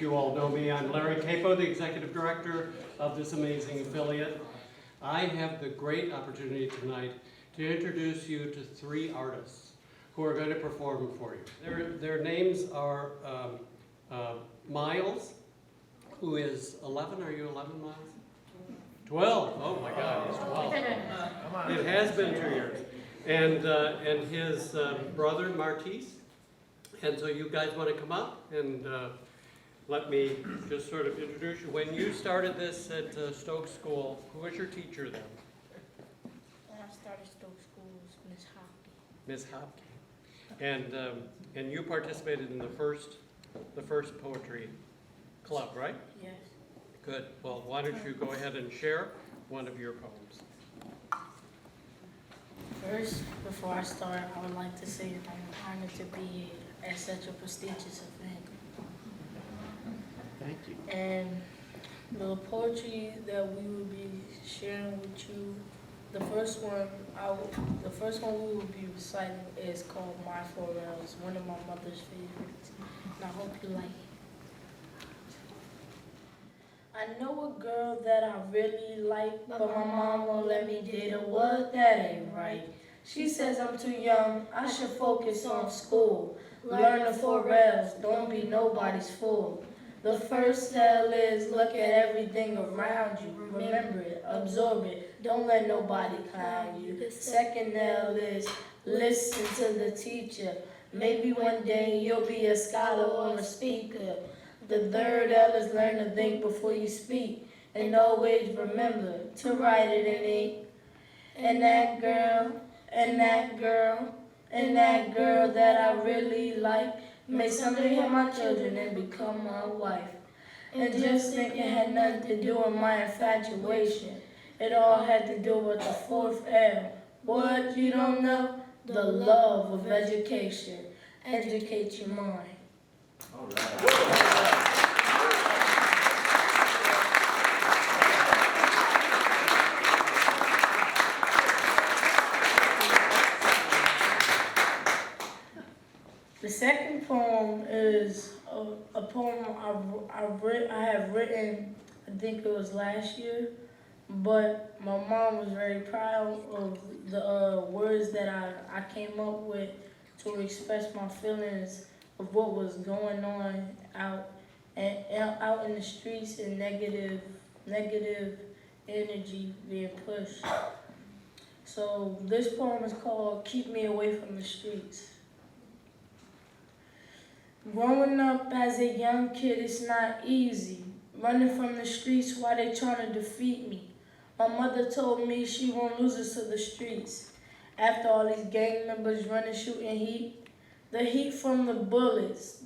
you all know me. I'm Larry Capo, the Executive Director of this amazing affiliate. I have the great opportunity tonight to introduce you to 3 artists who are going to perform for you. Their names are Myles, who is 11. Are you 11, Myles? 12. Oh my God, he's 12. It has been 2 years. And his brother, Martise. And so you guys want to come up and let me just sort of introduce you. When you started this at Stoke School, who was your teacher then? When I started Stoke School, it was Miss Hopkins. Miss Hopkins. And you participated in the first poetry club, right? Yes. Good. Well, why don't you go ahead and share one of your poems. First, before I start, I would like to say that I'm honored to be here at such a prestigious event. Thank you. And the poetry that we will be sharing with you, the first one we will be reciting is called My Forels, one of my mother's favorites. And I hope you like it. I know a girl that I really like, but my mom won't let me date her. What? That ain't right. She says I'm too young, I should focus on school. Learn the 4 L's, don't be nobody's fool. The first L is look at everything around you. Remember it, absorb it, don't let nobody clown you. The second L is listen to the teacher. Maybe one day you'll be a scholar or a speaker. The third L is learn to think before you speak. And always remember to write it in ink. And that girl, and that girl, and that girl that I really like may someday have my children and become my wife. And just think it had nothing to do with my infatuation. It all had to do with the 4th L. What you don't know? The love of education. Educate your mind. All right. The second poem is a poem I have written, I think it was last year, but my mom was very proud of the words that I came up with to express my feelings of what was going on out in the streets and negative energy being pushed. So this poem is called Keep Me Away from the Streets. Growing up as a young kid, it's not easy. Running from the streets while they trying to defeat me. My mother told me she won't lose us to the streets. After all these gang members running, shooting heat. The heat from the bullets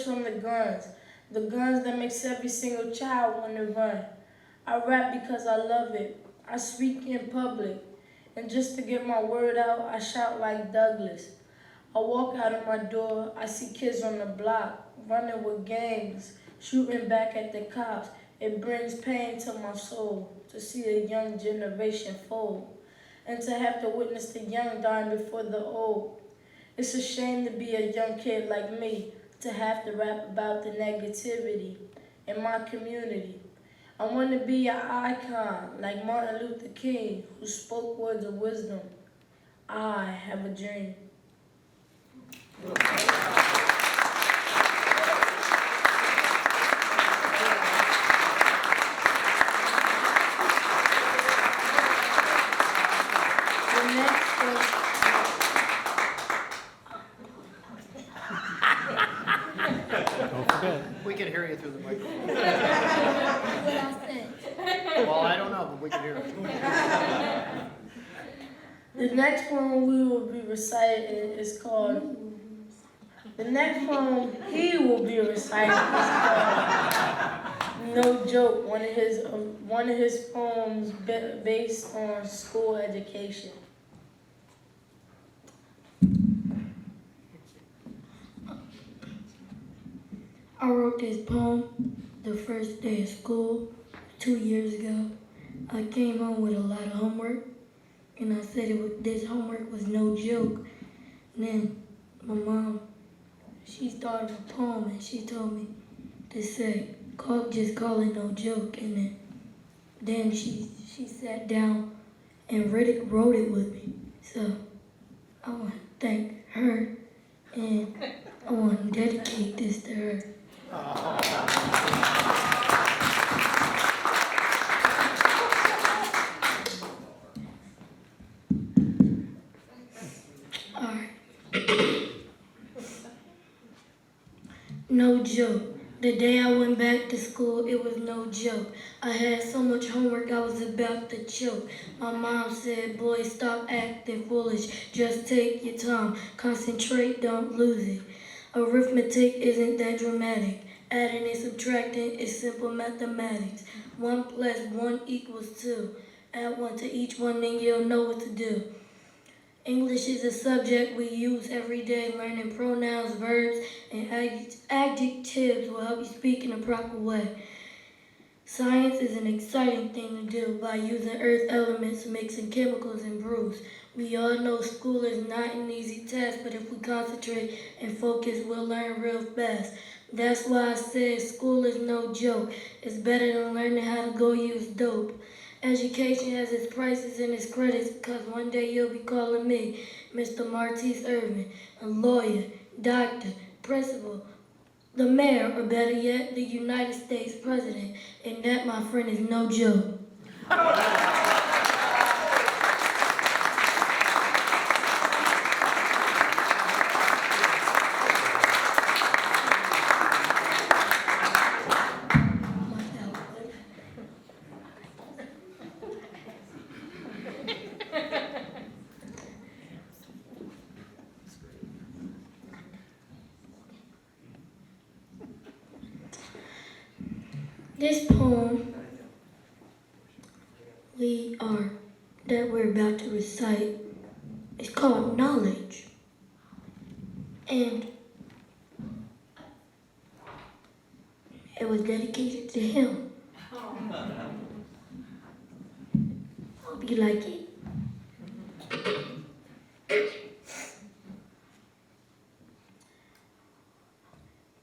from the guns that makes every single child want to run. I rap because I love it. I speak in public. And just to get my word out, I shout like Douglas. I walk out of my door, I see kids on the block, running with gangs, shooting back at the cops. It brings pain to my soul to see a young generation fold, and to have to witness the young dying before the old. It's a shame to be a young kid like me, to have to rap about the negativity in my community. I want to be an icon like Martin Luther King, who spoke words of wisdom. I have a dream. Don't forget. We can hear you through the microphone. Well, I don't know, but we can hear it. The next poem we will be reciting is called. The next poem he will be reciting is called No Joke. One of his poems based on school education. I wrote this poem the first day of school 2 years ago. I came home with a lot of homework, and I said this homework was no joke. And then my mom, she thought of a poem, and she told me to say, just call it no joke. And then she sat down and wrote it with me. So I want to thank her, and I want to dedicate this to her. All right. No joke. The day I went back to school, it was no joke. I had so much homework I was about to choke. My mom said, boy, stop acting foolish. Just take your time. Concentrate, don't lose it. Arithmetic isn't that dramatic. Adding and subtracting is simple mathematics. 1 plus 1 equals 2. Add 1 to each one, then you'll know what to do. English is a subject we use every day. Learning pronouns, verbs, and adjectives will help you speak in a proper way. Science is an exciting thing to do by using earth elements, mixing chemicals, and brews. We all know school is not an easy task, but if we concentrate and focus, we'll learn real fast. That's why I said school is no joke. It's better than learning how to go use dope. Education has its prices and its credits, because one day you'll be calling me Mr. Martise Irvin, a lawyer, doctor, principal, the mayor, or better yet, the United States president. And that, my friend, is no joke. This poem that we're about to recite is called Knowledge. And it was dedicated to him. Hope you like it.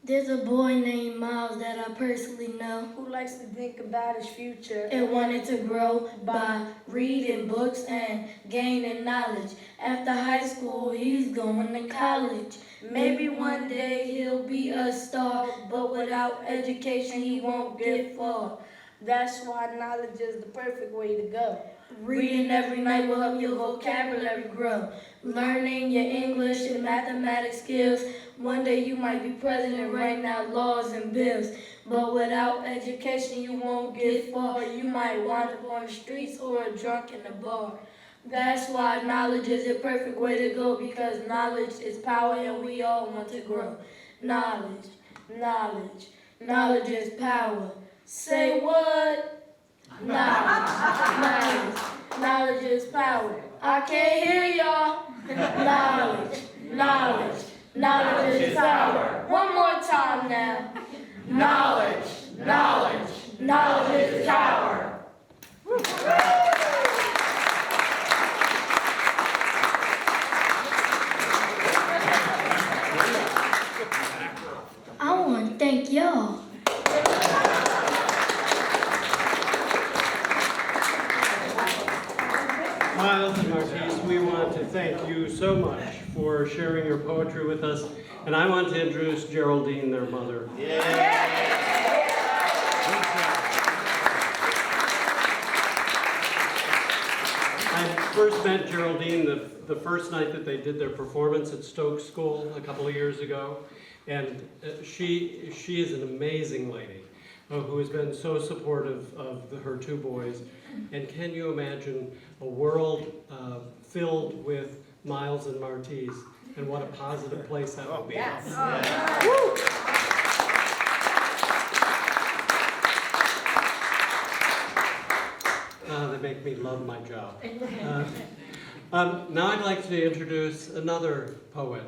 There's a boy named Myles that I personally know Who likes to think about his future and wanted to grow by reading books and gaining knowledge. After high school, he's going to college. Maybe one day he'll be a star, but without education, he won't get far. That's why knowledge is the perfect way to go. Reading every night will help your vocabulary grow. Learning your English and mathematics skills. One day you might be president writing out laws and bills. But without education you won't get far. You might wind up on the streets or a drunk in a bar. That's why knowledge is the perfect way to go, because knowledge is power and we all want to grow. Knowledge, knowledge, knowledge is power. Say what? Knowledge, knowledge, knowledge is power. I can't hear y'all. Knowledge, knowledge, knowledge is power. One more time now. Knowledge, knowledge, knowledge is power. I want to thank y'all. Myles and Martise, we want to thank you so much for sharing your poetry with us. And I want to introduce Geraldine, their mother. I first met Geraldine the first night that they did their performance at Stokes School a couple of years ago. And she is an amazing lady who has been so supportive of her two boys. And can you imagine a world filled with Myles and Martise, and what a positive place that would be. Yes. They make me love my job. Now I'd like to introduce another poet.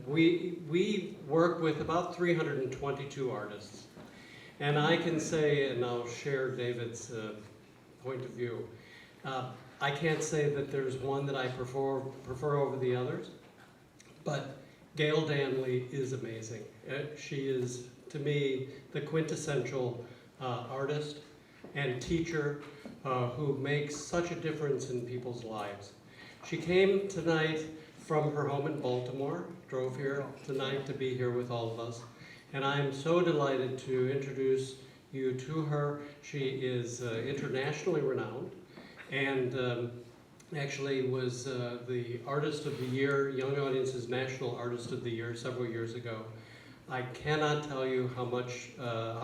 We work with about 322 artists. And I can say, and I'll share David's point of view, I can't say that there's one that I prefer over the others, but Gayle Danley is amazing. She is, to me, the quintessential artist and teacher who makes such a difference in people's lives. She came tonight from her home in Baltimore, drove here tonight to be here with all of us, and I'm so delighted to introduce you to her. She is internationally renowned and actually was the Artist of the Year, Young Audience's National Artist of the Year several years ago. I cannot tell you how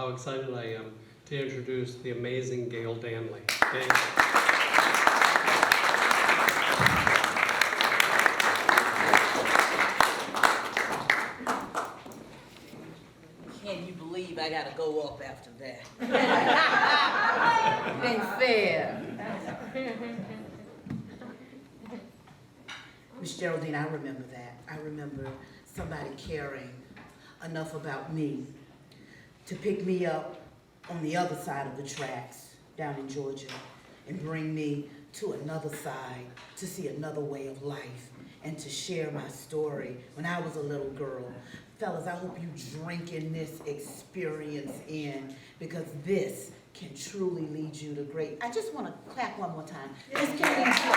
excited I am to introduce the amazing Gayle Danley. Gayle. Can you believe I gotta go up after that? Ain't fair. Miss Geraldine, I remember that. I remember somebody caring enough about me to pick me up on the other side of the tracks down in Georgia and bring me to another side to see another way of life and to share my story when I was a little girl. Fellas, I hope you drink in this experience in, because this can truly lead you to great. I just want to clap one more time. This can lead you.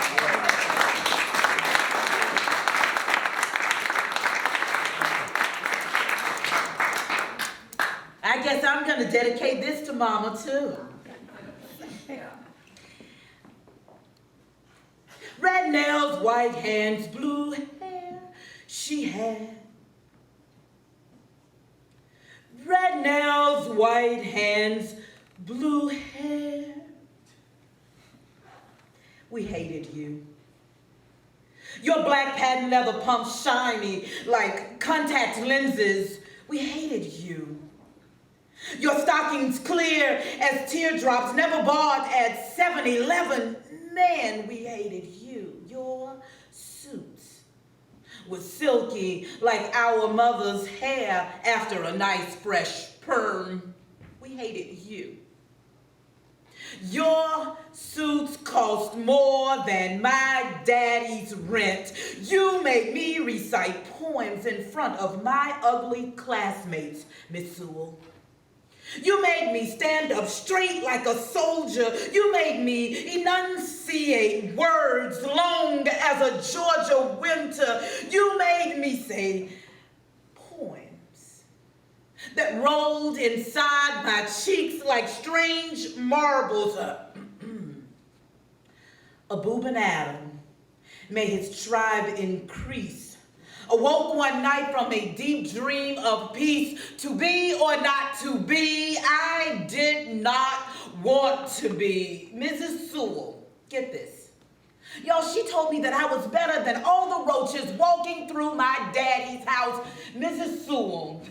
I guess I'm going to dedicate this to Mama, too. Red nails, white hands, blue hair she had. Red nails, white hands, blue hair. We hated you. Your black patent leather pumps shiny like contact lenses. We hated you. Your stockings clear as teardrops, never bought at 7-Eleven. Man, we hated you. Your suits were silky like our mother's hair after a nice fresh perm. We hated you. Your suits cost more than my daddy's rent. You made me recite poems in front of my ugly classmates, Miss Sewell. You made me stand up straight like a soldier. You made me enunciate words long as a Georgia winter. You made me say poems that rolled inside my cheeks like strange marbles. Abooban Adam, may his tribe increase, awoke one night from a deep dream of peace. To be or not to be, I did not want to be. Mrs. Sewell, get this. Y'all, she told me that I was better than all the roaches walking through my daddy's house. Mrs. Sewell,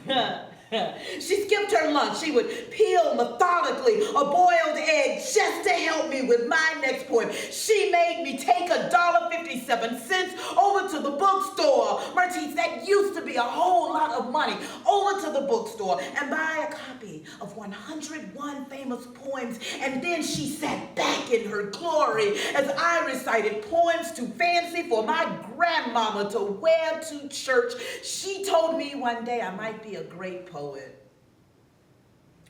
she skipped her lunch. She would peel methodically a boiled egg just to help me with my next poem. She made me take $1.57 over to the bookstore. Martise, that used to be a whole lot of money. Over to the bookstore and buy a copy of 101 famous poems. And then she sat back in her glory as I recited poems too fancy for my grandmama to wear to church. She told me one day I might be a great poet.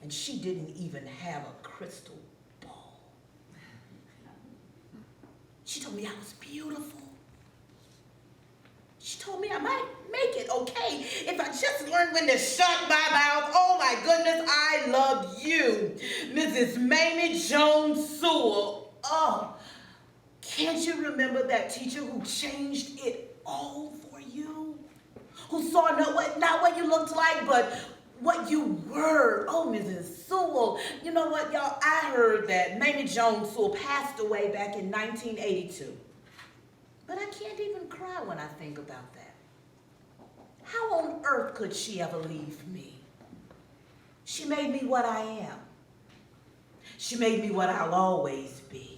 And she didn't even have a crystal ball. She told me I was beautiful. She told me I might make it okay if I just learned when to shut my mouth. Oh my goodness, I love you, Mrs. Mamie Jones Sewell. Oh, can't you remember that teacher who changed it all for you? Who saw not what you looked like, but what you were. Oh, Mrs. Sewell. You know what, y'all? I heard that Mamie Jones Sewell passed away back in 1982. But I can't even cry when I think about that. How on earth could she ever leave me? She made me what I am. She made me what I'll always be.